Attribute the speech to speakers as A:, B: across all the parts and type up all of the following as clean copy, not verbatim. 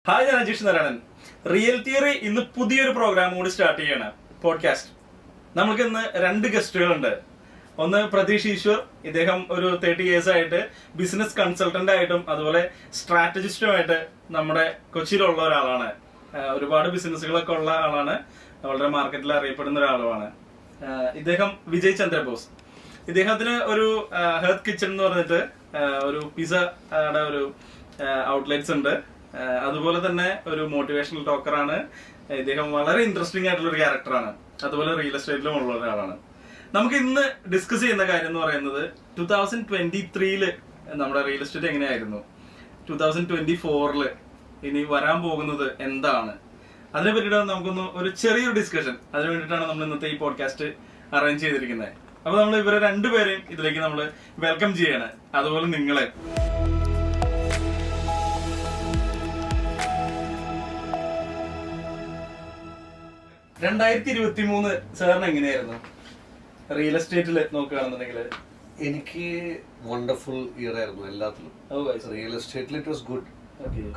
A: Hi, ഞാൻ Ajeesh Narayanan. Real theory ഇന്ന് പുതിയൊരു പ്രോഗ്രാം കൂടി സ്റ്റാർട്ട് ചെയ്യാണ്, പോഡ്കാസ്റ്റ്. നമുക്ക് ഇന്ന് 2 ഗസ്റ്റുകളുണ്ട്. ഒന്ന് പ്രതീഷ് ഈശ്വർ. ഇദ്ദേഹം ഒരു 30 years ആയിട്ട് ബിസിനസ് കൺസൾട്ടന്റ് ആയിട്ടും അതുപോലെ സ്ട്രാറ്റജിസ്റ്റുമായിട്ട് നമ്മുടെ കൊച്ചിയിലുള്ള ഒരാളാണ്. ഒരുപാട് ബിസിനസ്സുകളൊക്കെ ഉള്ള ആളാണ്. വളരെ മാർക്കറ്റിൽ അറിയപ്പെടുന്ന ഒരാളുമാണ്. ഇദ്ദേഹം വിജയ് ചന്ദ്രബോസ്. ഇദ്ദേഹത്തിന് ഒരു ഹെർത്ത് കിച്ചൺ എന്ന് പറഞ്ഞിട്ട് ഒരു പിസയുടെ ഒരു ഔട്ട്ലെറ്റ്സ് ഉണ്ട്. അതുപോലെ തന്നെ ഒരു മോട്ടിവേഷണൽ ടോക്കറാണ് ഇദ്ദേഹം. വളരെ ഇൻട്രസ്റ്റിംഗ് ആയിട്ടുള്ള ഒരു ക്യാരക്ടറാണ്. അതുപോലെ റിയൽ എസ്റ്റേറ്റിലും ഉള്ള ഒരാളാണ്. നമുക്ക് ഇന്ന് ഡിസ്കസ് ചെയ്യുന്ന കാര്യം എന്ന് പറയുന്നത് 2023 നമ്മുടെ റിയൽ എസ്റ്റേറ്റ് എങ്ങനെയായിരുന്നു, 2024 ഇനി വരാൻ പോകുന്നത് എന്താണ്, അതിനെ പറ്റിയിട്ടാണ് നമുക്കൊന്ന് ഒരു ചെറിയൊരു ഡിസ്കഷൻ. അതിന് വേണ്ടിയിട്ടാണ് നമ്മൾ ഇന്നത്തെ ഈ പോഡ്കാസ്റ്റ് അറേഞ്ച് ചെയ്തിരിക്കുന്നത്. അപ്പൊ നമ്മൾ ഇവരെ 2 പേരെയും ഇതിലേക്ക് നമ്മൾ വെൽക്കം ചെയ്യാണ്. അതുപോലെ നിങ്ങളെ 2023 സാറിന് എങ്ങനെയായിരുന്നു റിയൽ എസ്റ്റേറ്റിൽ നോക്കുകയാണെന്നുണ്ടെങ്കിൽ?
B: എനിക്ക് വണ്ടർഫുൾ ഇയർ ആയിരുന്നു എല്ലാത്തിലും. റിയൽ എസ്റ്റേറ്റിൽ ഇറ്റ് വാസ് ഗുഡ്.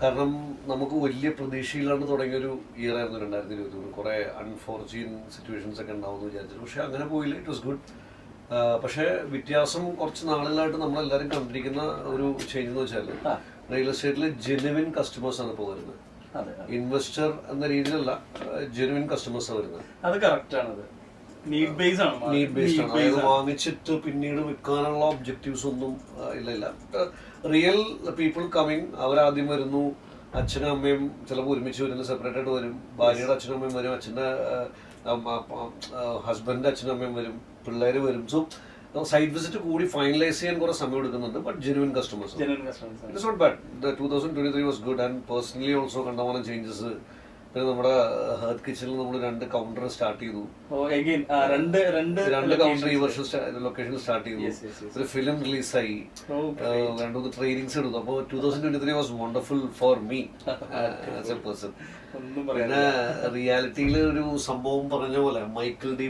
B: കാരണം നമുക്ക് വലിയ പ്രതീക്ഷയിലാണ് തുടങ്ങിയൊരു ഇയർ ആയിരുന്നു 2023. കുറെ അൺഫോർച്യൂൻ സിറ്റുവേഷൻസ് ഒക്കെ ഉണ്ടാവും എന്ന് വിചാരിച്ചു. പക്ഷെ അങ്ങനെ പോയില്ല. It was good. പക്ഷെ വ്യത്യാസം കുറച്ച് നാളുകളായിട്ട് നമ്മളെല്ലാവരും കണ്ടിരിക്കുന്ന ഒരു ചേഞ്ച് എന്ന് വെച്ചാൽ റിയൽ എസ്റ്റേറ്റിൽ ജെനുവിൻ കസ്റ്റമേഴ്സ് ആണ് ഇപ്പോൾ വരുന്നത്. ഇൻവെസ്റ്റർ എന്ന രീതിയിലല്ല, ജെനുവിൻ കസ്റ്റമേഴ്സ് വരുന്നത്.
A: അത് കറക്റ്റ് ആണ്. നീഡ് ബേസ്ഡ് ആണ്.
B: അതായത് വാങ്ങിച്ചിട്ട് പിന്നീട് വിൽക്കാനുള്ള ഒബ്ജക്റ്റീവ്സ് ഒന്നും ഇല്ല. Real people coming. അവരാദ്യം വരുന്നു, അച്ഛനും അമ്മയും ചിലപ്പോൾ ഒരുമിച്ച് വരുന്നു, സെപ്പറേറ്റ് ആയിട്ട് വരും. ഭാര്യയുടെ അച്ഛനും അമ്മയും വരും, അച്ഛൻ്റെ ഹസ്ബൻഡിന്റെ അച്ഛനും അമ്മയും വരും, പിള്ളേര് വരും. സോ സൈറ്റ് വിസിറ്റ് കൂടി ഫൈനലൈസ് ചെയ്യാൻ കുറെ സമയം എടുക്കുന്നുണ്ട്. But genuine customers. It's not bad. 2023 was good. And personally also കണ്ടമാനം ചേഞ്ചസ്. പിന്നെ നമ്മുടെ ഹെർത്ത് കിച്ചണിൽ നമ്മൾ 2 കൗണ്ടർ സ്റ്റാർട്ട് ചെയ്തു. 2 കൗണ്ടർ ഈ വർഷം ലൊക്കേഷനിൽ സ്റ്റാർട്ട് ചെയ്തു. ഒരു ഫിലിം റിലീസായി, 2 ട്രെയിനിങ്സ് എടുത്തു. അപ്പോൾ 2023 was wonderful for me as A person. പിന്നെ റിയാലിറ്റിയിൽ ഒരു സംഭവം പറഞ്ഞ പോലെ മൈക്കിൾ ഡി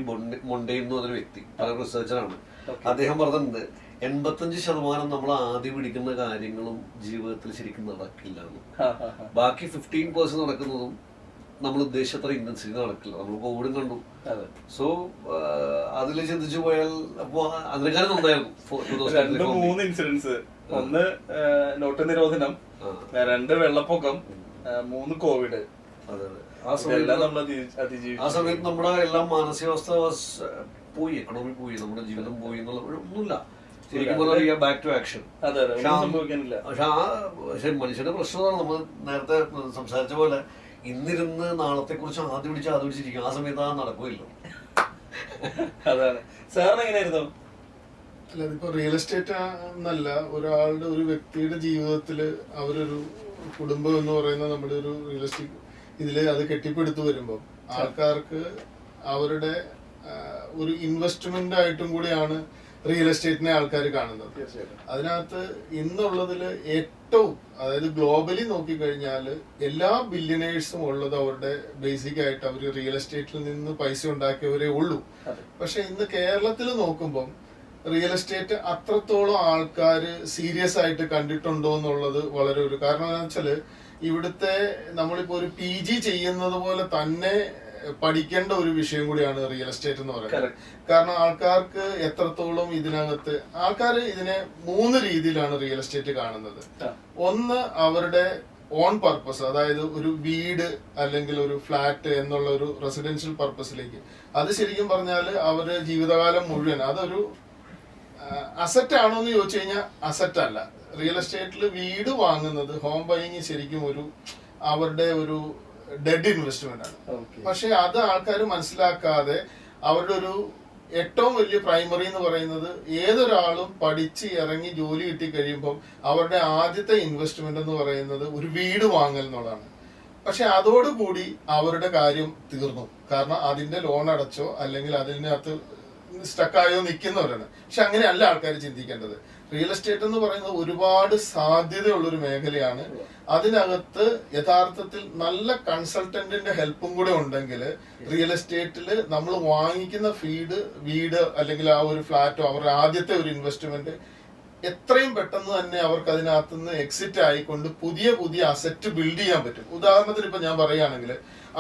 B: മൊണ്ടൈൻ എന്ന് പറഞ്ഞൊരു വ്യക്തി, പല റിസർച്ചറാണ്. അദ്ദേഹം പറഞ്ഞിട്ടുണ്ട് 85% നമ്മൾ ആദ്യം പിടിക്കുന്ന കാര്യങ്ങളും ജീവിതത്തിൽ ശരിക്കും നടക്കില്ല. ബാക്കി 15% നടക്കുന്നതും നമ്മൾ ഉദ്ദേശിച്ചത്ര ഇന്റൻസിറ്റി നടക്കില്ല. നമ്മൾ കോവിഡും കണ്ടു. സോ അതിൽ ചിന്തിച്ചു പോയാൽ അപ്പൊ അതിനേക്കാളും നന്നായിരുന്നു.
A: 3 ഇൻസിഡൻസ്. ഒന്ന് നോട്ട് നിരോധനം, 2 വെള്ളപ്പൊക്കം, 3 കോവിഡ്.
B: ആ സമയത്ത് നമ്മുടെ എല്ലാം മാനസികാവസ്ഥ പോയി, എക്കണോമി പോയി, നമ്മുടെ ജീവിതം പോയി എന്നുള്ള ഒന്നുമില്ല. ശരിക്കും പറഞ്ഞാൽ ബാക്ക് ടു ആക്ഷൻ. പക്ഷെ മനുഷ്യന്റെ പ്രശ്നമാണ് നമ്മൾ നേരത്തെ സംസാരിച്ച പോലെ ഇന്നിരുന്ന് നാളത്തെ കുറിച്ച് ആദ്യം പിടിച്ചിരിക്കും. ആ സമയത്ത് ആ നടക്കുകയില്ലോ.
A: അതാണ്. സാറിന് എങ്ങനെയായിരുന്നു?
C: അല്ല, ഇതിപ്പോ റിയൽ എസ്റ്റേറ്റ് എന്നല്ല, ഒരാളുടെ ഒരു വ്യക്തിയുടെ ജീവിതത്തില് അവരൊരു കുടുംബം എന്ന് പറയുന്ന നമ്മുടെ ഒരു റിയൽ എസ്റ്റേറ്റ് ഇതില് അത് കെട്ടിപ്പടുത്തു വരുമ്പോൾ ആൾക്കാർക്ക് അവരുടെ ഒരു ഇൻവെസ്റ്റ്മെന്റ് ആയിട്ടും കൂടിയാണ് റിയൽ എസ്റ്റേറ്റിനെ ആൾക്കാർ കാണുന്നത്. അതിനകത്ത് ഇന്നുള്ളതില് ഏറ്റവും, അതായത് ഗ്ലോബലി നോക്കിക്കഴിഞ്ഞാൽ എല്ലാ ബില്യനേഴ്സും ഉള്ളത് അവരുടെ ബേസിക് ആയിട്ട് അവർ റിയൽ എസ്റ്റേറ്റിൽ നിന്ന് പൈസ ഉണ്ടാക്കിയവരേ ഉള്ളൂ. പക്ഷെ ഇന്ന് കേരളത്തിൽ നോക്കുമ്പം റിയൽ എസ്റ്റേറ്റ് അത്രത്തോളം ആൾക്കാർ സീരിയസ് ആയിട്ട് കണ്ടിട്ടുണ്ടോ എന്നുള്ളത് വളരെ ഒരു കാരണം. എന്താണെന്ന് വെച്ചാല് ഇവിടുത്തെ നമ്മളിപ്പോ ഒരു PG ചെയ്യുന്നത് പോലെ തന്നെ പഠിക്കേണ്ട ഒരു വിഷയം കൂടിയാണ് റിയൽ എസ്റ്റേറ്റ് എന്ന് പറയുന്നത്. കാരണം ആൾക്കാർക്ക് എത്രത്തോളം ഇതിനകത്ത് ആൾക്കാർ ഇതിനെ 3 രീതിയിലാണ് റിയൽ എസ്റ്റേറ്റ് കാണുന്നത്. ഒന്ന് അവരുടെ ഓൺ പർപ്പസ്, അതായത് ഒരു വീട് അല്ലെങ്കിൽ ഒരു ഫ്ലാറ്റ് എന്നുള്ള ഒരു റെസിഡൻഷ്യൽ പർപ്പസിലേക്ക്. അത് ശരിക്കും പറഞ്ഞാൽ അവര് ജീവിതകാലം മുഴുവൻ അതൊരു അസറ്റ് ആണോ എന്ന് ചോദിച്ചു കഴിഞ്ഞാൽ അസറ്റ് അല്ല. റിയൽ എസ്റ്റേറ്റിൽ വീട് വാങ്ങുന്നത്, ഹോം ബൈയിങ് ശരിക്കും ഒരു അവരുടെ ഒരു ഡെഡ് ഇൻവെസ്റ്റ്മെന്റ് ആണ്. പക്ഷെ അത് ആൾക്കാർ മനസ്സിലാക്കാതെ അവരുടെ ഒരു ഏറ്റവും വലിയ പ്രൈമറി എന്ന് പറയുന്നത് ഏതൊരാളും പഠിച്ച് ഇറങ്ങി ജോലി കിട്ടി കഴിയുമ്പോൾ അവരുടെ ആദ്യത്തെ ഇൻവെസ്റ്റ്മെന്റ് എന്ന് പറയുന്നത് ഒരു വീട് വാങ്ങൽ എന്നുള്ളതാണ്. പക്ഷെ അതോടുകൂടി അവരുടെ കാര്യം തീർന്നു. കാരണം അതിന്റെ ലോൺ അടച്ചോ അല്ലെങ്കിൽ അതിനകത്ത് സ്റ്റക്കായോ നിൽക്കുന്നവരാണ്. പക്ഷെ അങ്ങനെയല്ല ആൾക്കാർ ചിന്തിക്കേണ്ടത്. റിയൽ എസ്റ്റേറ്റ് എന്ന് പറയുന്നത് ഒരുപാട് സാധ്യതയുള്ളൊരു മേഖലയാണ്. അതിനകത്ത് യഥാർത്ഥത്തിൽ നല്ല കൺസൾട്ടന്റിന്റെ ഹെൽപ്പും കൂടെ ഉണ്ടെങ്കിൽ റിയൽ എസ്റ്റേറ്റിൽ നമ്മൾ വാങ്ങിക്കുന്ന വീട് അല്ലെങ്കിൽ ആ ഒരു ഫ്ലാറ്റോ അവരുടെ ആദ്യത്തെ ഒരു ഇൻവെസ്റ്റ്മെന്റ് എത്രയും പെട്ടെന്ന് തന്നെ അവർക്ക് അതിനകത്ത് നിന്ന് എക്സിറ്റ് ആയിക്കൊണ്ട് പുതിയ പുതിയ അസറ്റ് ബിൽഡ് ചെയ്യാൻ പറ്റും. ഉദാഹരണത്തിന് ഇപ്പൊ ഞാൻ പറയുകയാണെങ്കിൽ,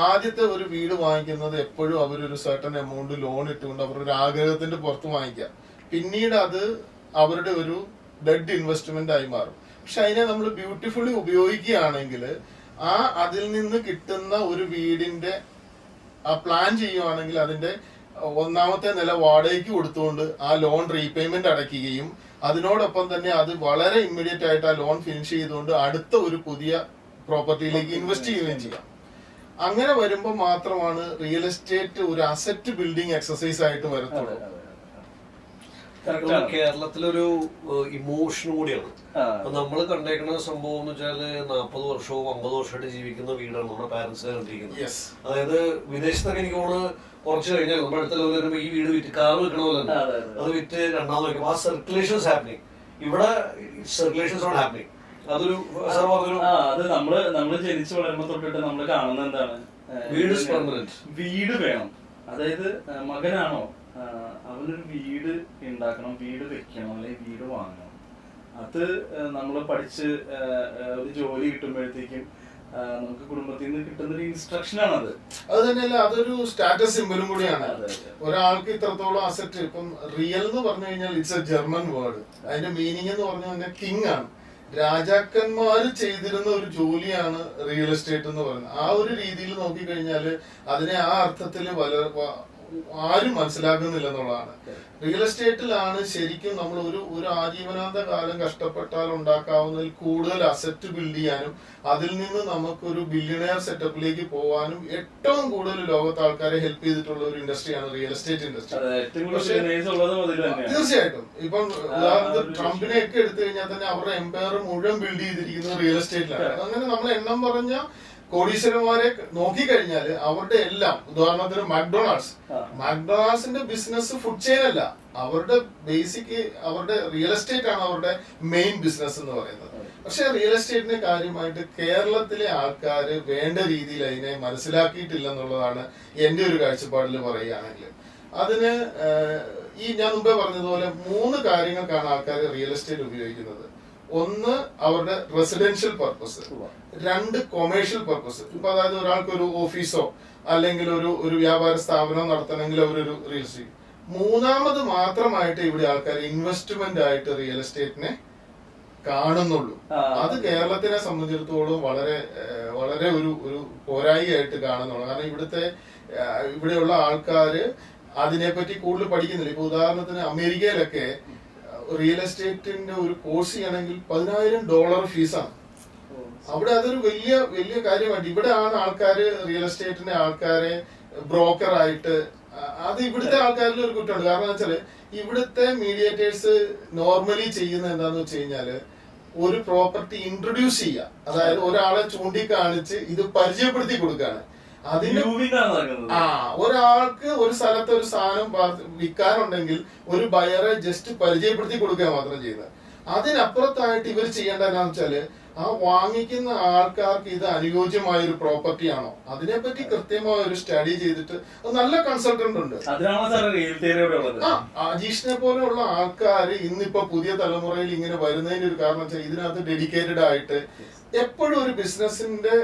C: ആദ്യത്തെ ഒരു വീട് വാങ്ങിക്കുന്നത് എപ്പോഴും അവരൊരു സർട്ടൻ എമൗണ്ട് ലോൺ ഇട്ടുകൊണ്ട് അവരുടെ ഒരു ആഗ്രഹത്തിന്റെ പുറത്ത് വാങ്ങിക്കാം. പിന്നീട് അത് അവരുടെ ഒരു ഡെഡ് ഇൻവെസ്റ്റ്മെന്റ് ആയി മാറും. പക്ഷെ അതിനെ നമ്മൾ ബ്യൂട്ടിഫുള്ളി ഉപയോഗിക്കുകയാണെങ്കിൽ അതിൽ നിന്ന് കിട്ടുന്ന ഒരു വീടിന്റെ പ്ലാൻ ചെയ്യുവാണെങ്കിൽ അതിന്റെ ഒന്നാമത്തെ നില വാടകയ്ക്ക് കൊടുത്തുകൊണ്ട് ആ ലോൺ റീപേയ്മെന്റ് അടയ്ക്കുകയും അതിനോടൊപ്പം തന്നെ അത് വളരെ ഇമ്മീഡിയറ്റ് ആയിട്ട് ആ ലോൺ ഫിനിഷ് ചെയ്തുകൊണ്ട് അടുത്ത ഒരു പുതിയ പ്രോപ്പർട്ടിയിലേക്ക് ഇൻവെസ്റ്റ് ചെയ്യുകയും ചെയ്യാം. അങ്ങനെ വരുമ്പോൾ മാത്രമാണ് റിയൽ എസ്റ്റേറ്റ് ഒരു അസറ്റ് ബിൽഡിംഗ് എക്സസൈസ് ആയിട്ട് വരത്തുള്ളൂ.
B: കേരളത്തിലൊരു ഇമോഷൻ കൂടിയാണ്. അപ്പൊ നമ്മൾ കണ്ടേക്കുന്ന സംഭവം എന്ന് വെച്ചാല് 40 വർഷവും 50 വർഷമായിട്ട് ജീവിക്കുന്ന വീടാണ് നമ്മുടെ പാരന്റ്സ് കണ്ടിരിക്കുന്നത്. അതായത് വിദേശത്തൊക്കെ എനിക്ക് തോന്നുന്നു കുറച്ച് കഴിഞ്ഞാൽ നമ്മുടെ അടുത്ത ലെവലിൽ വരുമ്പോ ഈ വീട് വിറ്റ് കാർ വിൽക്കണ പോലെ അത് വിറ്റ് രണ്ടാമത് വയ്ക്കും. ആ സർക്കുലേഷൻസ് ഹാപ്പനിങ്. ഇവിടെ സർക്കുലേഷൻസ് ആണ് ഹാപ്പനിങ്. അതൊരു
A: അത് നമ്മള് ജനിച്ചു വളരുമ്പോ തൊട്ടിട്ട് നമ്മൾ കാണുന്ന എന്താണ്,
B: വീട് പെർമനന്റ്,
A: വീട് വേണം. അതായത് മകനാണോ അവനൊരു വീട് ഉണ്ടാക്കണം, വീട് വെക്കണം, അല്ലെങ്കിൽ വീട് വാങ്ങണം. അത് നമ്മള് പഠിച്ച് ഒരു ജോലി കിട്ടുമ്പോഴത്തേക്കും നമുക്ക് കുടുംബത്തിൽ നിന്ന് കിട്ടുന്ന ഒരു ഇൻസ്ട്രക്ഷൻ ആണത്.
C: അത് തന്നെയല്ല, അതൊരു സ്റ്റാറ്റസ് സിംബലും കൂടിയാണ്. ഒരാൾക്ക് ഇത്രത്തോളം അസറ്റ്. ഇപ്പം റിയൽ എന്ന് പറഞ്ഞു കഴിഞ്ഞാൽ ഇറ്റ്സ് എ ജർമ്മൻ വേർഡ്. അതിന്റെ മീനിങ് എന്ന് പറഞ്ഞു കഴിഞ്ഞാൽ കിങ് ആണ്. രാജാക്കന്മാര് ചെയ്തിരുന്ന ഒരു ജോലിയാണ് റിയൽ എസ്റ്റേറ്റ് എന്ന് പറയുന്നത്. ആ ഒരു രീതിയിൽ നോക്കിക്കഴിഞ്ഞാല് അതിനെ ആ അർത്ഥത്തിൽ ആരും മനസ്സിലാക്കുന്നില്ല എന്നുള്ളതാണ്. റിയൽ എസ്റ്റേറ്റിലാണ് ശരിക്കും നമ്മൾ ഒരു ആജീവനാന്ത കാലം കഷ്ടപ്പെട്ടാൽ ഉണ്ടാക്കാവുന്നതിൽ കൂടുതൽ അസറ്റ് ബിൽഡ് ചെയ്യാനും അതിൽ നിന്ന് നമുക്കൊരു ബില്യണയർ സെറ്റപ്പിലേക്ക് പോകാനും ഏറ്റവും കൂടുതൽ ലോകത്തെ ആൾക്കാരെ ഹെൽപ്പ് ചെയ്തിട്ടുള്ള ഒരു ഇൻഡസ്ട്രിയാണ് റിയൽ എസ്റ്റേറ്റ് ഇൻഡസ്ട്രി. തീർച്ചയായിട്ടും. ഇപ്പം ഉദാഹരണത്തിന് ട്രംപിനെ ഒക്കെ എടുത്തു കഴിഞ്ഞാൽ തന്നെ അവരുടെ എംപയർ മുഴുവൻ ബിൽഡ് ചെയ്തിരിക്കുന്നത് റിയൽ എസ്റ്റേറ്റിലാണ്. അങ്ങനെ നമ്മൾ എണ്ണം പറഞ്ഞ കോടീശ്വരന്മാരെ നോക്കിക്കഴിഞ്ഞാല് അവരുടെ എല്ലാം, ഉദാഹരണത്തിന് മക്ഡൊണാൾഡ്സിന്റെ ബിസിനസ് ഫുഡ് ചെയിൻ അല്ല, അവരുടെ ബേസിക് അവരുടെ റിയൽ എസ്റ്റേറ്റ് ആണ് അവരുടെ മെയിൻ ബിസിനസ് എന്ന് പറയുന്നത്. പക്ഷെ റിയൽ എസ്റ്റേറ്റിനെ കാര്യമായിട്ട് കേരളത്തിലെ ആൾക്കാര് വേണ്ട രീതിയിൽ അതിനെ മനസ്സിലാക്കിയിട്ടില്ല എന്നുള്ളതാണ് എന്റെ ഒരു കാഴ്ചപ്പാടിൽ പറയുകയാണെങ്കിൽ. അതിന് ഞാൻ മുമ്പേ പറഞ്ഞതുപോലെ 3 കാര്യങ്ങൾക്കാണ് ആൾക്കാർ റിയൽ എസ്റ്റേറ്റ് ഉപയോഗിക്കുന്നത്. ഒന്ന് അവരുടെ റെസിഡൻഷ്യൽ പർപ്പസ്, 2 കൊമേഴ്ഷ്യൽ പർപ്പസ്. ഇപ്പൊ അതായത് ഒരാൾക്ക് ഒരു ഓഫീസോ അല്ലെങ്കിൽ ഒരു വ്യാപാര സ്ഥാപനമോ നടത്തണമെങ്കിൽ അവരൊരു റിയൽ എസ്റ്റേറ്റ്. 3ാമത് മാത്രമായിട്ട് ഇവിടെ ആൾക്കാർ ഇൻവെസ്റ്റ്മെന്റ് ആയിട്ട് റിയൽ എസ്റ്റേറ്റിനെ കാണുന്നുള്ളൂ. അത് കേരളത്തിനെ സംബന്ധിച്ചിടത്തോളം വളരെ വളരെ ഒരു പോരായിയായിട്ട് കാണുന്നുള്ളൂ. കാരണം ഇവിടെയുള്ള ആൾക്കാര് അതിനെപ്പറ്റി കൂടുതൽ പഠിക്കുന്നില്ല. ഇപ്പൊ ഉദാഹരണത്തിന് അമേരിക്കയിലൊക്കെ റിയൽ എസ്റ്റേറ്റിന്റെ ഒരു കോഴ്സ് ചെയ്യണമെങ്കിൽ $10,000 ഫീസാണ്. അവിടെ അതൊരു വലിയ വലിയ കാര്യമായിട്ട് ഇവിടെ ആണ് ആൾക്കാര് റിയൽ എസ്റ്റേറ്റിന്റെ ആൾക്കാരെ ബ്രോക്കറായിട്ട്. അത് ഇവിടുത്തെ ആൾക്കാരിൽ ഒരു കുറ്റമുണ്ട്. കാരണം എന്താ വെച്ചാല് ഇവിടുത്തെ മീഡിയേറ്റേഴ്സ് നോർമലി ചെയ്യുന്നത് എന്താന്ന് വെച്ച് കഴിഞ്ഞാല് ഒരു പ്രോപ്പർട്ടി ഇൻട്രൊഡ്യൂസ് ചെയ്യുക. അതായത് ഒരാളെ ചൂണ്ടിക്കാണിച്ച് ഇത് പരിചയപ്പെടുത്തി കൊടുക്കുകയാണ്. അതിന് ഒരാൾക്ക് ഒരു സ്ഥലത്ത് ഒരു സാധനം വിൽക്കാനുണ്ടെങ്കിൽ ഒരു ബയറെ ജസ്റ്റ് പരിചയപ്പെടുത്തി കൊടുക്കുക മാത്രം ചെയ്യുന്നത്. അതിനപ്പുറത്തായിട്ട് ഇവർ ചെയ്യേണ്ട എന്താണെന്ന് വെച്ചാല് ആ വാങ്ങിക്കുന്ന ആൾക്കാർക്ക് ഇത് അനുയോജ്യമായ ഒരു പ്രോപ്പർട്ടി ആണോ അതിനെപ്പറ്റി കൃത്യമായ ഒരു സ്റ്റഡി ചെയ്തിട്ട് നല്ല കൺസൾട്ടന്റ് ഉണ്ട്. അജീഷിനെ പോലെയുള്ള ആൾക്കാർ ഇന്നിപ്പോ പുതിയ തലമുറയിൽ ഇങ്ങനെ വരുന്നതിന് ഒരു കാരണം വെച്ചാൽ ഇതിനകത്ത് ഡെഡിക്കേറ്റഡ് ആയിട്ട് എപ്പോഴും ഒരു ബിസിനസിന്റെ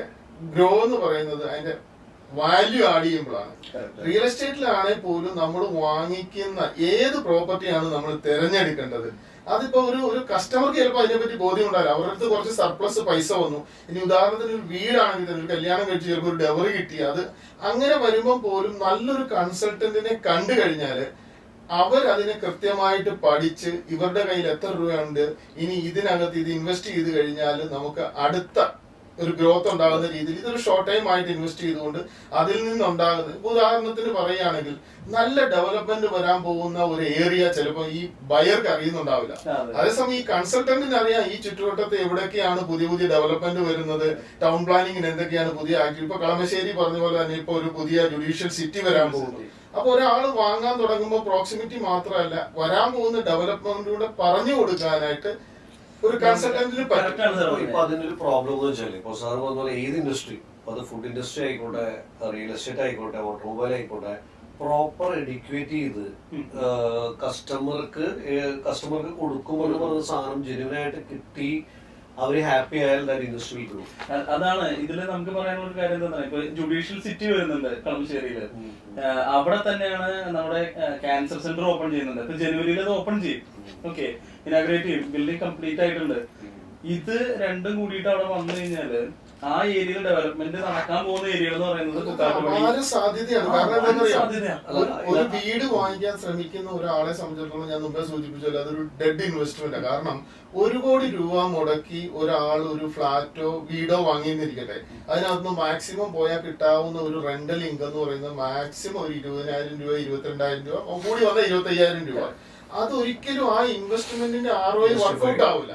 C: ഗ്രോ എന്ന് പറയുന്നത് അതിന്റെ വാല്യൂ ആഡ് ചെയ്യുമ്പോഴാണ്. റിയൽ എസ്റ്റേറ്റിലാണെങ്കിൽ പോലും നമ്മൾ വാങ്ങിക്കുന്ന ഏത് പ്രോപ്പർട്ടിയാണ് നമ്മൾ തിരഞ്ഞെടുക്കേണ്ടത്. അതിപ്പോ ഒരു കസ്റ്റമർക്ക് ചിലപ്പോൾ അതിനെപ്പറ്റി ബോധ്യം ഉണ്ടാവില്ല. അവരുടെ അടുത്ത് കുറച്ച് സർപ്ലസ് പൈസ വന്നു. ഇനി ഉദാഹരണത്തിന് ഒരു വീടാണെങ്കിൽ തന്നെ ഒരു കല്യാണം കഴിച്ച് ചിലപ്പോൾ ഒരു ഡെവറി കിട്ടി. അത് അങ്ങനെ വരുമ്പോൾ പോലും നല്ലൊരു കൺസൾട്ടന്റിനെ കണ്ടു കഴിഞ്ഞാല് അവരതിനെ കൃത്യമായിട്ട് പഠിച്ച് ഇവരുടെ കയ്യിൽ എത്ര രൂപയുണ്ട്, ഇനി ഇതിനകത്ത് ഇത് ഇൻവെസ്റ്റ് ചെയ്ത് കഴിഞ്ഞാൽ നമുക്ക് അടുത്ത ഒരു ഗ്രോത്ത് ഉണ്ടാകുന്ന രീതിയിൽ ഇതൊരു ഷോർട്ട് ടൈം ആയിട്ട് ഇൻവെസ്റ്റ് ചെയ്തുകൊണ്ട് അതിൽ നിന്നുണ്ടാകുന്നത്. ഉദാഹരണത്തിന് പറയുകയാണെങ്കിൽ നല്ല ഡെവലപ്മെന്റ് വരാൻ പോകുന്ന ഒരു ഏരിയ ചിലപ്പോൾ ഈ ബയർക്ക് അറിയുന്നുണ്ടാവില്ല. അതേസമയം ഈ കൺസൾട്ടന്റിന് അറിയാം ഈ ചുറ്റുവട്ടത്ത് എവിടെയൊക്കെയാണ് പുതിയ പുതിയ ഡെവലപ്മെന്റ് വരുന്നത്, ടൗൺ പ്ലാനിങ്ങിന് എന്തൊക്കെയാണ് പുതിയ ആക്ടിവിറ്റി. ഇപ്പൊ കളമശ്ശേരി പറഞ്ഞ പോലെ തന്നെ ഇപ്പൊ ഒരു പുതിയ ജുഡീഷ്യൽ സിറ്റി വരാൻ പോകുന്നു. അപ്പൊ ഒരാൾ വാങ്ങാൻ തുടങ്ങുമ്പോൾ പ്രോക്സിമിറ്റി മാത്രമല്ല വരാൻ പോകുന്ന ഡെവലപ്മെന്റിലൂടെ പറഞ്ഞു കൊടുക്കാനായിട്ട് ഒരു കൺസൾട്ടന്റിന് പറ്റും.
B: ഇപ്പൊ അതിനൊരു പ്രോബ്ലം എന്ന് വെച്ചാൽ ഇപ്പൊ സാർ പറഞ്ഞ പോലെ ഏത് ഇൻഡസ്ട്രി, അത് ഫുഡ് ഇൻഡസ്ട്രി ആയിക്കോട്ടെ, റിയൽ എസ്റ്റേറ്റ് ആയിക്കോട്ടെ, ഓട്ടോമൊബൈൽ ആയിക്കോട്ടെ, പ്രോപ്പർ എഡ്യൂക്കേറ്റ് ചെയ്ത് കസ്റ്റമർക്ക് കൊടുക്കുമ്പോൾ പറഞ്ഞ സാധനം ജെന്യുവനായിട്ട് കിട്ടി അവര് ഹാപ്പി ആയാൽ ഇൻഡസ്ട്രി ഗ്രോ.
A: അതാണ് ഇതില് നമുക്ക് പറയാനുള്ള ഒരു കാര്യം എന്താ, ഇപ്പൊ ജുഡീഷ്യൽ സിറ്റി വരുന്നുണ്ട് കളമശ്ശേരിയില്. അവിടെ തന്നെയാണ് നമ്മുടെ ക്യാൻസർ സെന്റർ ഓപ്പൺ ചെയ്യുന്നുണ്ട്. ഇപ്പൊ ജനുവരിയിൽ അത് ഓപ്പൺ ചെയ്യും. ഓക്കെ, ഇനാഗ്രേറ്റ് ചെയ്യും. ബിൽഡിംഗ് കംപ്ലീറ്റ് ആയിട്ടുണ്ട്. ഇത് രണ്ടും കൂടിയിട്ട് അവിടെ വന്നു കഴിഞ്ഞാല് ആ ഏരിയയിൽ ഡെവലപ്മെന്റ് നടക്കാൻ പോകുന്ന ഏരിയകൾ എന്ന് പറയുന്നത്
C: സാധ്യതയാണ്. കാരണം എന്താ പറയാ, ഒരു വീട് വാങ്ങിക്കാൻ ശ്രമിക്കുന്ന ഒരാളെ സംബന്ധിച്ചിടത്തോളം ഞാൻ മുമ്പേ സൂചിപ്പിച്ചല്ലോ, അതൊരു ഡെഡ് ഇൻവെസ്റ്റ്മെന്റ്. കാരണം 1 കോടി രൂപ മുടക്കി ഒരാൾ ഒരു ഫ്ലാറ്റോ വീടോ വാങ്ങിയെന്നിരിക്കട്ടെ, അതിനകത്ത് മാക്സിമം പോയാൽ കിട്ടാവുന്ന ഒരു റെന്റൽ ഇൻകം എന്ന് പറയുന്നത് മാക്സിമം ഒരു 20,000 രൂപ, 22,000 രൂപ, കൂടി വന്ന 25,000 രൂപ. അതൊരിക്കലും ആ ഇൻവെസ്റ്റ്മെന്റിന്റെ ROI വർക്ക്ഔട്ട് ആവില്ല.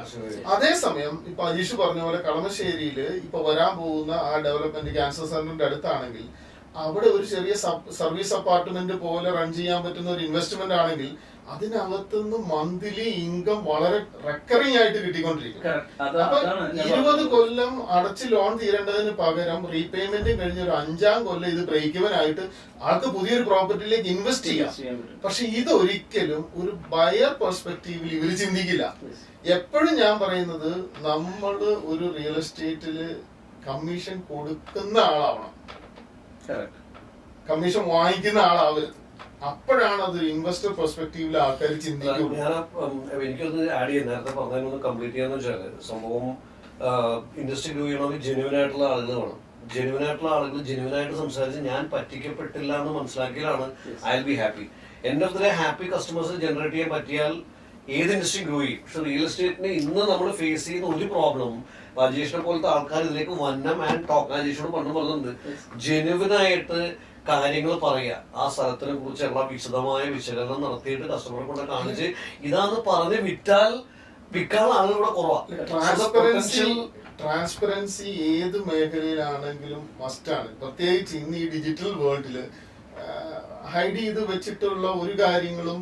C: അതേസമയം ഇപ്പൊ അജീഷ് പറഞ്ഞ പോലെ കളമശ്ശേരിയിൽ ഇപ്പൊ വരാൻ പോകുന്ന ആ ഡെവലപ്മെന്റ് ക്യാൻസർ സെന്ററിന്റെ അടുത്താണെങ്കിൽ അവിടെ ഒരു ചെറിയ സർവീസ് അപ്പാർട്ട്മെന്റ് പോലെ റൺ ചെയ്യാൻ പറ്റുന്ന ഒരു ഇൻവെസ്റ്റ്മെന്റ് ആണെങ്കിൽ അതിനകത്തുനിന്ന് മന്ത്ലി ഇൻകം വളരെ റെക്കറിംഗ് ആയിട്ട് കിട്ടിക്കൊണ്ടിരിക്കും. അപ്പൊ 20 കൊല്ലം അടച്ച് ലോൺ തീരേണ്ടതിന് പകരം റീപേയ്മെന്റ് കഴിഞ്ഞ ഒരു 5-ാം കൊല്ലം ഇത് ബ്രേക്ക് ഇവൻ ആയിട്ട് ആൾക്ക് പുതിയൊരു പ്രോപ്പർട്ടിയിലേക്ക് ഇൻവെസ്റ്റ് ചെയ്യാം. പക്ഷെ ഇതൊരിക്കലും ഒരു ബയർ പെർസ്പെക്റ്റീവിൽ ഇവര് ചിന്തിക്കില്ല. എപ്പോഴും ഞാൻ പറയുന്നത്, നമ്മൾ ഒരു റിയൽ എസ്റ്റേറ്റില് കമ്മീഷൻ കൊടുക്കുന്ന ആളാവണം, കമ്മീഷൻ വാങ്ങിക്കുന്ന ആളാവരുത്. അപ്പോഴാണ് അത് ഇൻവെസ്റ്റർ പെർസ്പെക്റ്റീവിൽ ആൾക്കാർ ചിന്തിക്കും.
B: എനിക്കൊന്ന് ആഡ് ചെയ്യാൻ നേരത്തെ പറഞ്ഞൊന്ന് കംപ്ലീറ്റ് ചെയ്യാന്ന് വെച്ചാല്, സംഭവം ഇൻഡസ്ട്രി ഗ്രോ ചെയ്യണമെങ്കിൽ ജെന്യുവൻ ആയിട്ടുള്ള ആളുകൾ വേണം. ജെന്യുവൻ ആയിട്ടുള്ള ആളുകൾ ജെന്യുവനായിട്ട് സംസാരിച്ച് ഞാൻ പറ്റിക്കപ്പെട്ടില്ല എന്ന് മനസ്സിലാക്കിയാലാണ് I will be happy. End of the day happy customers generate ചെയ്യാൻ പറ്റിയാൽ ഏത് ഇൻഡസ്ട്രി ഗ്രോ ചെയ്യും. പക്ഷെ റിയൽ എസ്റ്റേറ്റിന് ഇന്ന് നമ്മൾ ഫേസ് ചെയ്യുന്ന ഒരു പ്രോബ്ലം, അജീഷിനെ പോലത്തെ ആൾക്കാർ ഇതിലേക്ക് വന്നം ആൻഡ് ടോക്ക്, അജീഷിനോട് പണ്ട് പറഞ്ഞിട്ടുണ്ട്, ജെന്യുവനായിട്ട് കാര്യങ്ങൾ പറയുക, ആ സ്ഥലത്തിനെ കുറിച്ചുള്ള വിശദമായ വിശകലനം നടത്തിയിട്ട് കസ്റ്റമറെ കൊണ്ട് കാണിച്ച് ഇതാന്ന് പറഞ്ഞ് വിൽക്കാൻ ആളുകളുടെ കുറവാണ്.
C: ട്രാൻസ്പെറൻസി ഏത് മേഖലയിലാണെങ്കിലും മസ്റ്റാണ്. പ്രത്യേകിച്ച് ഇന്ന് ഈ ഡിജിറ്റൽ വേൾഡില് ഹൈഡ് ചെയ്ത് വെച്ചിട്ടുള്ള ഒരു കാര്യങ്ങളും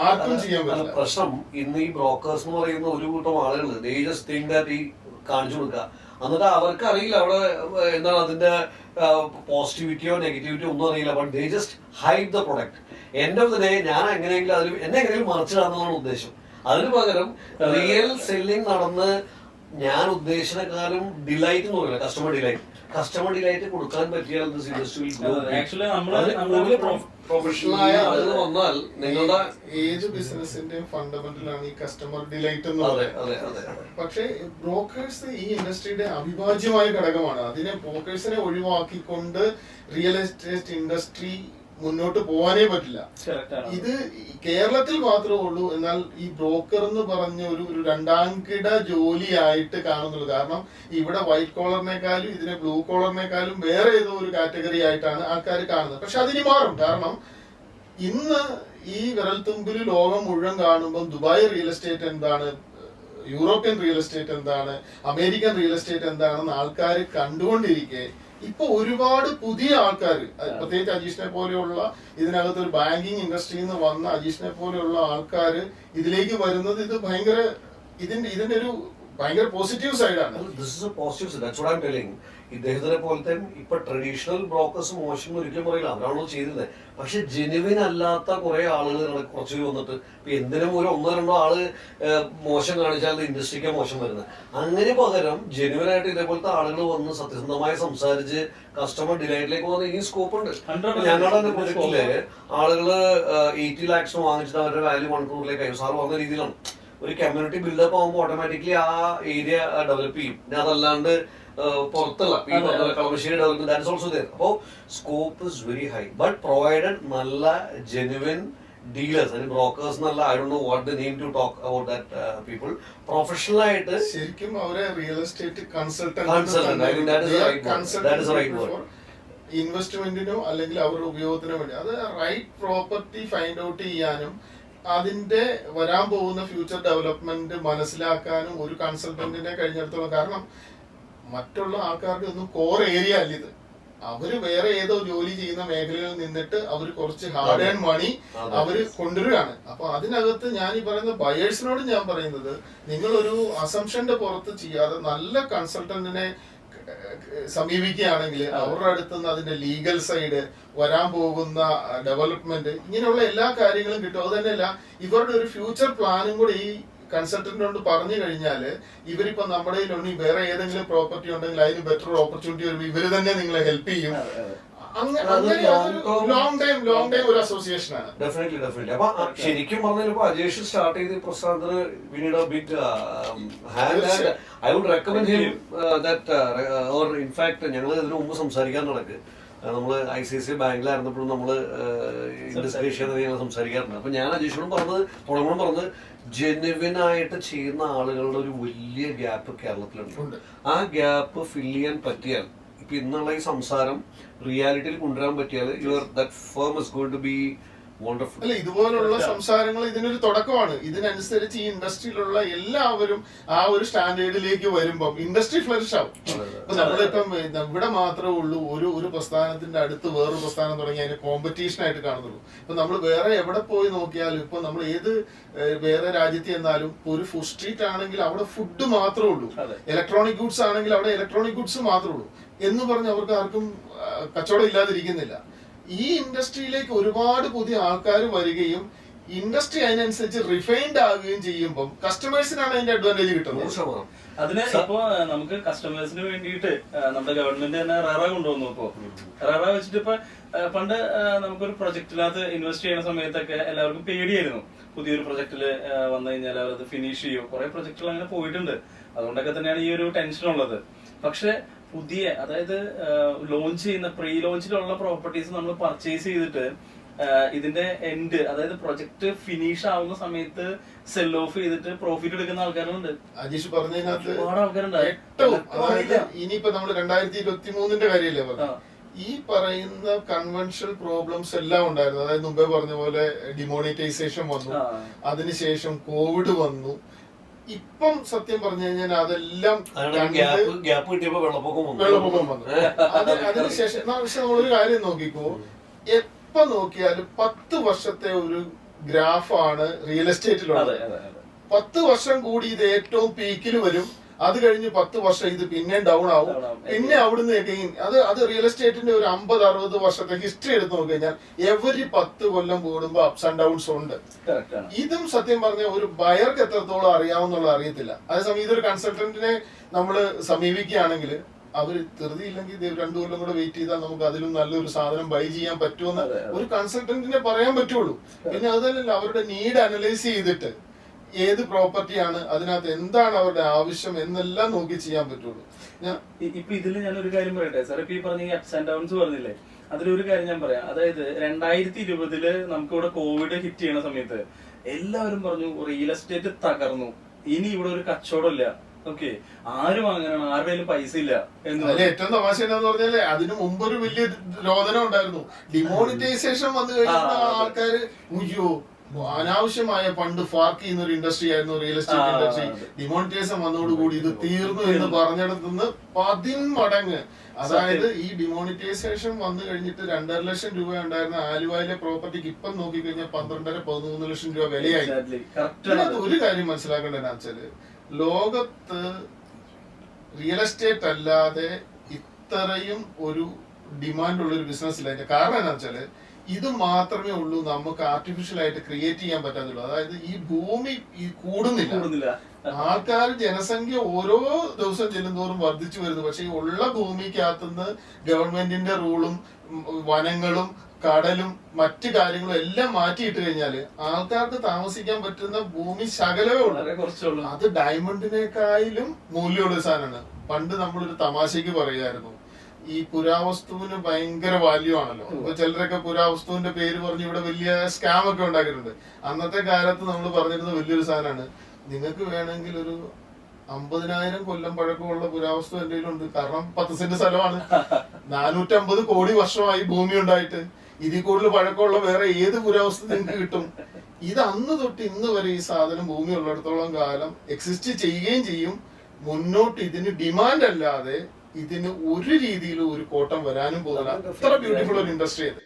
C: ആർക്കും ചെയ്യാൻ പറ്റില്ല.
B: പ്രശ്നം ഇന്ന് ഈ ബ്രോക്കേഴ്സ് എന്ന് പറയുന്ന ഒരു കൂട്ടം ആളുകൾ ഈ കാണിച്ചു കൊടുക്കുക, എന്നിട്ട് അവർക്ക് അറിയില്ല അവിടെ എന്താണ് അതിന്റെ പോസിറ്റിവിറ്റിയോ നെഗറ്റിവിറ്റിയോ ഒന്നും അറിയില്ല. But they just hide the product. End of the day ഞാൻ എങ്ങനെയെങ്കിലും എന്നെ എങ്ങനെയെങ്കിലും മറിച്ചിടാന്നാണ് ഉദ്ദേശം. അതിന് പകരം റിയൽ സെല്ലിംഗ് നടന്ന് ഞാൻ ഉദ്ദേശിച്ചതിനേക്കാളും ഡിലൈറ്റ് എന്ന് പറയില്ല, കസ്റ്റമർ ഡിലൈറ്റ് കൊടുക്കാൻ പറ്റിയാൽ പ്രൊഫഷണലായ ആളുകൾ വന്നാൽ നിങ്ങളുടെ
C: ഏത് ബിസിനസിന്റെയും ഫണ്ടമെന്റൽ ആണ് ഈ കസ്റ്റമർ ഡിലൈറ്റ് എന്ന് പറയുന്നത്. പക്ഷേ ബ്രോക്കേഴ്സ് ഈ ഇൻഡസ്ട്രിയുടെ അവിഭാജ്യമായ ഘടകമാണ്. അതിനെ ബ്രോക്കേഴ്സിനെ ഒഴിവാക്കിക്കൊണ്ട് റിയൽ എസ്റ്റേറ്റ് ഇൻഡസ്ട്രി മുന്നോട്ട് പോകാനേ പറ്റില്ല. ഇത് കേരളത്തിൽ മാത്രമേ ഉള്ളൂ. എന്നാൽ ഈ ബ്രോക്കർ എന്ന് പറഞ്ഞ ഒരു 2ാംകിട ജോലിയായിട്ട് കാണുന്നുള്ളൂ. കാരണം ഇവിടെ വൈറ്റ് കോളറിനേക്കാളും ഇതിനെ ബ്ലൂ കോളറിനേക്കാളും വേറെ ഏതോ ഒരു കാറ്റഗറി ആയിട്ടാണ് ആൾക്കാർ കാണുന്നത്. പക്ഷെ അതിനി മാറും. കാരണം ഇന്ന് ഈ വിരൽത്തുമ്പിൽ ലോകം മുഴുവൻ കാണുമ്പോൾ ദുബായ് റിയൽ എസ്റ്റേറ്റ് എന്താണ്, യൂറോപ്യൻ റിയൽ എസ്റ്റേറ്റ് എന്താണ്, അമേരിക്കൻ റിയൽ എസ്റ്റേറ്റ് എന്താണെന്ന് ആൾക്കാർ കണ്ടുകൊണ്ടിരിക്കെ ഇപ്പൊ ഒരുപാട് പുതിയ ആൾക്കാർ, പ്രത്യേകിച്ച് അജീഷിനെ പോലെയുള്ള ഇതിനകത്ത് ഒരു ബാങ്കിങ് ഇൻഡസ്ട്രിയിൽ നിന്ന് വന്ന അജീഷിനെ പോലെയുള്ള ആൾക്കാർ ഇതിലേക്ക് വരുന്നത് ഇത് ഭയങ്കര ഇതിന്റെ ഒരു ഭയങ്കര പോസിറ്റീവ് സൈഡാണ്.
B: ഇദ്ദേഹത്തിനെ പോലത്തെ ഇപ്പൊ ട്രഡീഷണൽ ബ്രോക്കേഴ്സ് മോശം ഒരിക്കലും പറയില്ല, അവരാണോ ചെയ്തിരുന്നത്. പക്ഷെ ജെനുവിൻ അല്ലാത്ത കുറെ ആളുകൾ കുറച്ച് വന്നിട്ട് ഇപ്പൊ എന്തിനും ഒരു 1-2 ആള് മോശം കാണിച്ചാൽ ഇൻഡസ്ട്രിക്ക് മോശം വരുന്നത്. അങ്ങനെ പകരം ജെനുവൻ ആയിട്ട് ഇതേപോലത്തെ ആളുകൾ വന്ന് സത്യസന്ധമായി സംസാരിച്ച് കസ്റ്റമർ ഡിലൈറ്റിലേക്ക് വന്ന് ഇനി സ്കോപ്പ് ഉണ്ട്. ഞങ്ങളുടെ പ്രൊജക്റ്റില് ആളുകള് 80 lakhs വാങ്ങിച്ചിട്ട് അവരുടെ വാല്യൂ 1 crore സാർ വന്ന രീതിയിലാണ്. ഒരു കമ്മ്യൂണിറ്റി ബിൽഡപ്പ് ആകുമ്പോൾ ഓട്ടോമാറ്റിക്കലി ആ ഏരിയ ഡെവലപ്പ് ചെയ്യും. പിന്നെ അതല്ലാണ്ട് പുറത്തുള്ള Kalamassery development that is also there. അപ്പോൾ scope is very high. But provided നല്ല ജെനുവിൻ ഡീലേഴ്സ് അല്ലെങ്കിൽ ബ്രോക്കേഴ്സ് എന്നല്ല, I don't know what the name to talk about that people. Professional ആയിട്ട്
C: ശരിക്കും അവരെ റിയൽ എസ്റ്റേറ്റ് ഇൻവെസ്റ്റ്മെന്റിനോ അല്ലെങ്കിൽ അവരുടെ ഉപയോഗത്തിനോ വേണ്ടി അത് റൈറ്റ് പ്രോപ്പർട്ടി ഫൈൻഡ് ഔട്ട് ചെയ്യാനും അതിന്റെ വരാൻ പോകുന്ന ഫ്യൂച്ചർ ഡെവലപ്മെന്റ് മനസ്സിലാക്കാനും ഒരു കൺസൾട്ടന്റിനെ കഴിഞ്ഞിടത്തോളം. കാരണം മറ്റുള്ള ആൾക്കാരുടെ ഒന്നും കോർ ഏരിയ അല്ല ഇത്. അവര് വേറെ ഏതോ ജോലി ചെയ്യുന്ന മേഖലയിൽ നിന്നിട്ട് അവർ കുറച്ച് ഹാർഡ് ആൻഡ് മണി അവര് കൊണ്ടുവരികയാണ്. അപ്പൊ അതിനകത്ത് ഞാൻ ഈ പറയുന്ന ബയേഴ്സിനോട് ഞാൻ പറയുന്നത്, നിങ്ങളൊരു അസംഷന്റെ പുറത്ത് ചെയ്യാതെ നല്ല കൺസൾട്ടന്റിനെ സമീപിക്കുകയാണെങ്കിൽ അവരുടെ അടുത്ത് നിന്ന് അതിന്റെ ലീഗൽ സൈഡ്, വരാൻ പോകുന്ന ഡെവലപ്മെന്റ്, ഇങ്ങനെയുള്ള എല്ലാ കാര്യങ്ങളും കിട്ടും. അത് തന്നെയല്ല, ഇവരുടെ ഒരു ഫ്യൂച്ചർ പ്ലാനും കൂടി ഈ കൺസൾട്ടന്റിനോട് പറഞ്ഞു കഴിഞ്ഞാല് ഇവരിപ്പോ നമ്മുടെ കയ്യിലുണ്ടെങ്കിൽ വേറെ ഏതെങ്കിലും പ്രോപ്പർട്ടി ഉണ്ടെങ്കിൽ അതിന് ബെറ്റർ ഓപ്പർച്യൂണിറ്റി വരുമ്പോൾ ഇവര് തന്നെ നിങ്ങളെ ഹെൽപ്പ് ചെയ്യും. ലോങ് ടൈം ഒരു അസോസിയേഷൻ ആണ്.
B: ഡെഫിനറ്റ്ലി. അപ്പൊ ശരിക്കും പറഞ്ഞാൽ ഇപ്പൊ അജേഷ് സ്റ്റാർട്ട് ചെയ്ത് പ്രസാദിന് we need a big hand, and I would recommend him that or in fact ഞങ്ങൾ ഇതിനു മുമ്പ് സംസാരിക്കാൻ നടക്ക് നമ്മള് ICICI ബാങ്കിലായിരുന്നപ്പോഴും നമ്മള് ഇൻഡസ്ട്രീഷ്യ സംസാരിക്കാറുണ്ട്. അപ്പൊ ഞാൻ അജേഷിനോടും പറഞ്ഞത് ജെനുവിൻ ആയിട്ട് ചെയ്യുന്ന ആളുകളുടെ ഒരു വലിയ ഗ്യാപ്പ് കേരളത്തിലുണ്ട്. ആ ഗ്യാപ്പ് ഫില്ല് ചെയ്യാൻ പറ്റിയാൽ, ഇപ്പൊ ഇന്നുള്ള ഈ സംസാരം റിയാലിറ്റിയിൽ കൊണ്ടുവരാൻ പറ്റിയാൽ that firm is going to be wonderful.
C: അല്ല, ഇതുപോലുള്ള സംസാരങ്ങൾ ഇതിനൊരു തുടക്കമാണ്. ഇതിനനുസരിച്ച് ഈ ഇൻഡസ്ട്രിയിലുള്ള എല്ലാവരും ആ ഒരു സ്റ്റാൻഡേർഡിലേക്ക് വരുമ്പം ഇൻഡസ്ട്രി ഫ്ലറിഷ് ആവും. ഇപ്പൊ നമ്മളിപ്പം ഇവിടെ മാത്രമേ ഉള്ളൂ ഒരു പ്രസ്ഥാനത്തിന്റെ അടുത്ത് വേറൊരു പ്രസ്ഥാനം തുടങ്ങി അതിന് കോമ്പറ്റീഷൻ ആയിട്ട് കാണുന്നുള്ളൂ. ഇപ്പൊ നമ്മൾ വേറെ എവിടെ പോയി നോക്കിയാലും, ഇപ്പൊ നമ്മൾ ഏത് വേറെ രാജ്യത്ത് ചെന്നാലും ഒരു ഫുഡ് സ്ട്രീറ്റ് ആണെങ്കിൽ അവിടെ ഫുഡ് മാത്രമേ ഉള്ളൂ, ഇലക്ട്രോണിക് ഗുഡ്സ് ആണെങ്കിൽ അവിടെ ഇലക്ട്രോണിക് ഗുഡ്സ് മാത്രമേ ഉള്ളൂ എന്ന് പറഞ്ഞ് അവർക്ക് ആർക്കും കച്ചവടം ഇല്ലാതിരിക്കുന്നില്ല. ഈ ഇൻഡസ്ട്രിയിലേക്ക് ഒരുപാട് പുതിയ ആൾക്കാർ വരികയും ഇൻഡസ്ട്രി അതിനനുസരിച്ച് റിഫൈൻഡ് ആവുകയും ചെയ്യുമ്പോൾ കസ്റ്റമേഴ്സിനാണ് അതിന്റെ അഡ്വാൻറ്റേജ് കിട്ടുന്നത്.
A: അതിന് ഇപ്പോ നമുക്ക് കസ്റ്റമേഴ്സിന് വേണ്ടിയിട്ട് നമ്മുടെ ഗവൺമെന്റ് തന്നെ റെറ കൊണ്ടുവന്നു. ഇപ്പോ റെറ വെച്ചിട്ട് ഇപ്പൊ പണ്ട് നമുക്കൊരു പ്രൊജക്ടിനകത്ത് ഇൻവെസ്റ്റ് ചെയ്യുന്ന സമയത്തൊക്കെ എല്ലാവർക്കും പേടിയായിരുന്നു. പുതിയൊരു പ്രൊജക്ടില് വന്നു കഴിഞ്ഞാൽ അവരത് ഫിനിഷ് ചെയ്യും. കുറെ പ്രൊജക്ടുകൾ അങ്ങനെ പോയിട്ടുണ്ട്. അതുകൊണ്ടൊക്കെ തന്നെയാണ് ഈ ഒരു ടെൻഷൻ ഉള്ളത്. പക്ഷെ പുതിയ, അതായത് ലോഞ്ച് ചെയ്യുന്ന പ്രീ ലോഞ്ചിലുള്ള പ്രോപ്പർട്ടീസ് നമ്മൾ പർച്ചേസ് ചെയ്തിട്ട് ഇതിന്റെ എൻഡ്, അതായത് പ്രൊജക്ട് ഫിനിഷ് ആവുന്ന സമയത്ത് സെൽ ഓഫ് ചെയ്തിട്ട് പ്രോഫിറ്റ് എടുക്കുന്ന ആൾക്കാരുണ്ട്.
C: അജീഷ് പറഞ്ഞതിനകത്ത്
A: ഒരുപാട് ആൾക്കാരുണ്ട്.
C: ഇനിയിപ്പോ നമ്മള് 2023 കാര്യമല്ലേ പറഞ്ഞു, ഈ പറയുന്ന കൺവെൻഷണൽ പ്രോബ്ലംസ് എല്ലാം ഉണ്ടായിരുന്നു. അതായത് മുമ്പേ പറഞ്ഞ പോലെ ഡിമോണിറ്റൈസേഷൻ വന്നു, അതിനുശേഷം കോവിഡ് വന്നു. ഇപ്പം സത്യം പറഞ്ഞു കഴിഞ്ഞാൽ അതെല്ലാം വെള്ളപ്പൊക്കം വന്നു. അതിനുശേഷം നമ്മളൊരു കാര്യം നോക്കിക്കോ, എപ്പോ നോക്കിയാലും 10 വർഷത്തെ ഒരു ഗ്രാഫാണ് റിയൽ എസ്റ്റേറ്റിലുള്ളത്. 10 വർഷം കൂടി ഇത് ഏറ്റവും പീക്കിൽ വരും. അത് കഴിഞ്ഞ് 10 വർഷം ഇത് പിന്നെ ഡൗൺ ആവും. പിന്നെ അവിടുന്ന് അത് റിയൽ എസ്റ്റേറ്റിന്റെ ഒരു 50-60 വർഷത്തെ ഹിസ്റ്ററി എടുത്ത് നോക്കി കഴിഞ്ഞാൽ എവരി 10 കൊല്ലം കൂടുമ്പോ അപ്സ് ആൻഡ് ഡൗൺസ് ഉണ്ട്. ഇതും സത്യം പറഞ്ഞ ഒരു ബയർക്ക് എത്രത്തോളം അറിയാവുന്നുള്ള അറിയത്തില്ല. അതേസമയം ഇതൊരു കൺസൾട്ടന്റിനെ നമ്മൾ സമീപിക്കുകയാണെങ്കിൽ അവര് ധൃതിയില്ലെങ്കിൽ 2 കൊല്ലം കൂടെ വെയിറ്റ് ചെയ്താൽ നമുക്ക് അതിലും നല്ലൊരു സാധനം ബൈ ചെയ്യാൻ പറ്റുമെന്ന് ഒരു കൺസൾട്ടന്റിനെ പറയാൻ പറ്റുള്ളൂ. പിന്നെ അതല്ല, അവരുടെ നീഡ് അനലൈസ് ചെയ്തിട്ട് ഏത് പ്രോപ്പർട്ടിയാണ്, അതിനകത്ത് എന്താണ് അവരുടെ ആവശ്യം എന്നെല്ലാം നോക്കി ചെയ്യാൻ പറ്റുള്ളൂ.
A: ഇപ്പൊ ഇതിൽ ഞാനൊരു കാര്യം പറയട്ടെ സാർ. ഇപ്പൊ ഈ പറഞ്ഞ അപ്സ് ആൻഡ് ഡൗൺസ് പറഞ്ഞില്ലേ, അതിലൊരു കാര്യം ഞാൻ പറയാം. അതായത് 2020 നമുക്കിവിടെ കോവിഡ് ഹിറ്റ് ചെയ്യുന്ന സമയത്ത് എല്ലാവരും പറഞ്ഞു റിയൽ എസ്റ്റേറ്റ് തകർന്നു, ഇനി ഇവിടെ ഒരു കച്ചവടം ഇല്ല. ഓക്കെ, ആരും അങ്ങനെയാണ്, ആരുടെയും പൈസ ഇല്ല എന്ന്.
C: ഏറ്റവും തമാശ എന്താന്ന് പറഞ്ഞാല് അതിന് മുമ്പൊരു വലിയ രോദനം ഉണ്ടായിരുന്നു. ഡിമോണിറ്റൈസേഷൻ വന്നു കഴിഞ്ഞാൽ ആൾക്കാര് അനാവശ്യമായ ഫണ്ട് ഫാർക്ക് ചെയ്യുന്ന ഒരു ഇൻഡസ്ട്രി ആയിരുന്നു റിയൽ എസ്റ്റേറ്റ് ഇൻഡസ്ട്രി. ഡിമോണിറ്റൈസേഷൻ വന്നതോടുകൂടി ഇത് തീർന്നു എന്ന് പറഞ്ഞിടത്തുനിന്ന് 10 മടങ്ങ്. അതായത് ഈ ഡിമോണിറ്റൈസേഷൻ വന്നു കഴിഞ്ഞിട്ട് 2.5 ലക്ഷം രൂപ ഉണ്ടായിരുന്ന ആലുവയിലെ പ്രോപ്പർട്ടിക്ക് ഇപ്പം നോക്കിക്കഴിഞ്ഞാൽ 12-13 ലക്ഷം രൂപ വിലയായി. ഇതിനകത്ത് ഒരു കാര്യം മനസ്സിലാക്കേണ്ടതെന്ന് വെച്ചാല്, ലോകത്ത് റിയൽ എസ്റ്റേറ്റ് അല്ലാതെ ഇത്രയും ഒരു ഡിമാൻഡ് ഉള്ള ഒരു ബിസിനസ് ഇല്ല. അതിന്റെ കാരണം എന്താ വെച്ചാല്, ഇത് മാത്രമേ ഉള്ളൂ നമുക്ക് ആർട്ടിഫിഷ്യൽ ആയിട്ട് ക്രിയേറ്റ് ചെയ്യാൻ പറ്റാത്തുള്ളൂ. അതായത് ഈ ഭൂമി കൂടുന്നില്ല. ആൾക്കാർ, ജനസംഖ്യ ഓരോ ദിവസം ചെല്ലുന്തോറും വർദ്ധിച്ചു വരുന്നു. പക്ഷെ ഈ ഉള്ള ഭൂമിക്കകത്തുനിന്ന് ഗവൺമെന്റിന്റെ റൂളും വനങ്ങളും കടലും മറ്റു കാര്യങ്ങളും എല്ലാം മാറ്റിയിട്ട് കഴിഞ്ഞാല് ആൾക്കാർക്ക് താമസിക്കാൻ പറ്റുന്ന ഭൂമി ശകലമേ ഉള്ളൂ. അത് ഡയമണ്ടിനേക്കാളും മൂല്യമുള്ള സാധനമാണ്. പണ്ട് നമ്മളൊരു തമാശക്ക് പറയായിരുന്നു, ഈ പുരാവസ്തുവിന് ഭയങ്കര വാല്യൂ ആണല്ലോ. ഇപ്പൊ ചിലരൊക്കെ പുരാവസ്തുവിന്റെ പേര് പറഞ്ഞ് ഇവിടെ വലിയ സ്കാം ഒക്കെ ഉണ്ടാക്കിയിട്ടുണ്ട്. അന്നത്തെ കാലത്ത് നമ്മൾ പറഞ്ഞിരുന്ന വലിയൊരു സാധനമാണ്, നിങ്ങൾക്ക് വേണമെങ്കിൽ ഒരു 50,000 കൊല്ലം പഴക്കമുള്ള പുരാവസ്തു എന്റെ കയ്യിലുണ്ട്. കാരണം 10 സെന്റ് സ്ഥലമാണ്, 450 കോടി വർഷമായി ഭൂമി ഉണ്ടായിട്ട്. ഇതിൽ കൂടുതൽ പഴക്കമുള്ള വേറെ ഏത് പുരാവസ്തു നിങ്ങൾക്ക് കിട്ടും? ഇത് അന്ന് തൊട്ട് ഇന്ന് വരെ ഈ സാധനം ഭൂമി ഉള്ളിടത്തോളം കാലം എക്സിസ്റ്റ് ചെയ്യുകയും ചെയ്യും. മുന്നോട്ട് ഇതിന് ഡിമാൻഡ് അല്ലാതെ ഇതിന് ഒരു രീതിയിലും ഒരു കോട്ടം വരാനും പോകുന്നില്ല. അത്ര ബ്യൂട്ടിഫുൾ ഒരു ഇൻഡസ്ട്രി അത്.